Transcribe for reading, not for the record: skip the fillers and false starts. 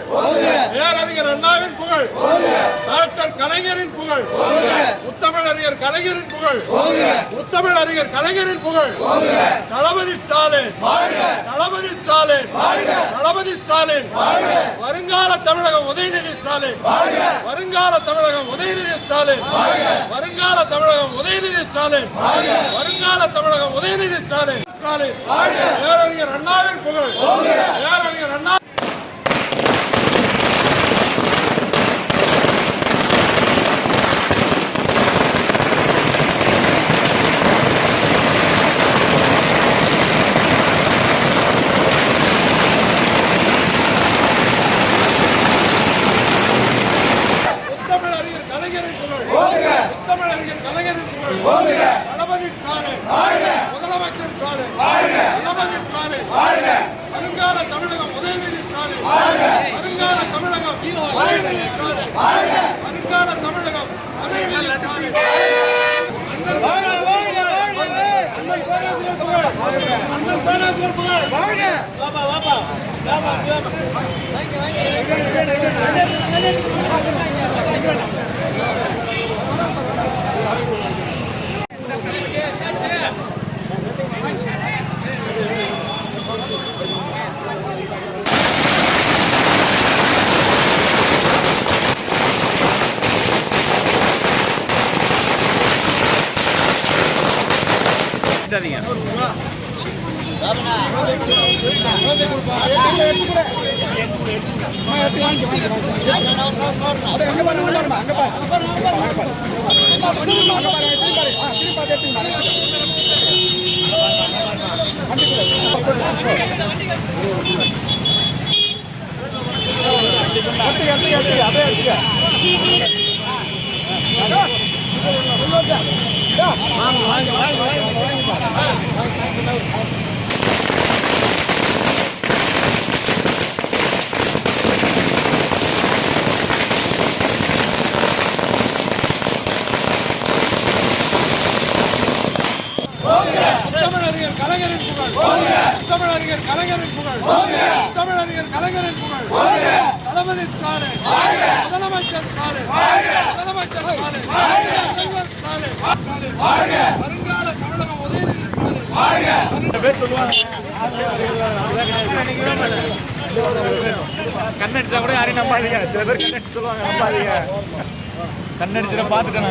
புகழ், பேரறிஞர் அண்ணாவின் புகழ், டாக்டர் கலைஞரின் புகழ், முத்தமிழறிஞர் கலைஞரின் புகழ், முத்தமிழறிஞர் கலைஞரின் புகழ், தளபதி ஸ்டாலின், தளபதி ஸ்டாலின், தளபதி ஸ்டாலின், வருங்கால தமிழகம் உதயநிதி ஸ்டாலின், வருங்கால தமிழகம் உதயநிதி ஸ்டாலின், வருங்கால தமிழகம் உதயநிதி ஸ்டாலின், வருங்கால தமிழகம் உதயநிதி ஸ்டாலின், ஸ்டாலின், பேரறிஞர் அண்ணாவின் புகழ், பேரறிஞர் அண்ணா. தளபதி ஸ்டாலின், முதலமைச்சர் ஸ்டாலின், தளபதி ஸ்டாலின், வருங்கால தமிழகம் உதயநிதி ஸ்டாலின், வருங்கால தமிழகம் உதயநிதி ஸ்டாலின், வருங்கால தமிழகம் உதயநிதி ஸ்டாலின். தமிழறிஞர் கலைஞரின் புகழ், தமிழறிஞர் கலைஞரின் புகழ், தமிழறிஞர் கலைஞரின் புகழ், தளபதி ஸ்டாலின், முதலமைச்சர் ஸ்டாலின், முதலமைச்சர் ஸ்டாலின், முதல்வர் ஸ்டாலின், வருங்கால தமிழகம் உதயநிதி ஸ்டாலின். கண்ணடிச்சா கூட யாரையும் நம்பாதீங்க, சில பேர் கண்ணடிச்சு சொல்லுவாங்க, நம்பாதீங்க. கண்ணடிச்சு பார்த்துட்டேன்.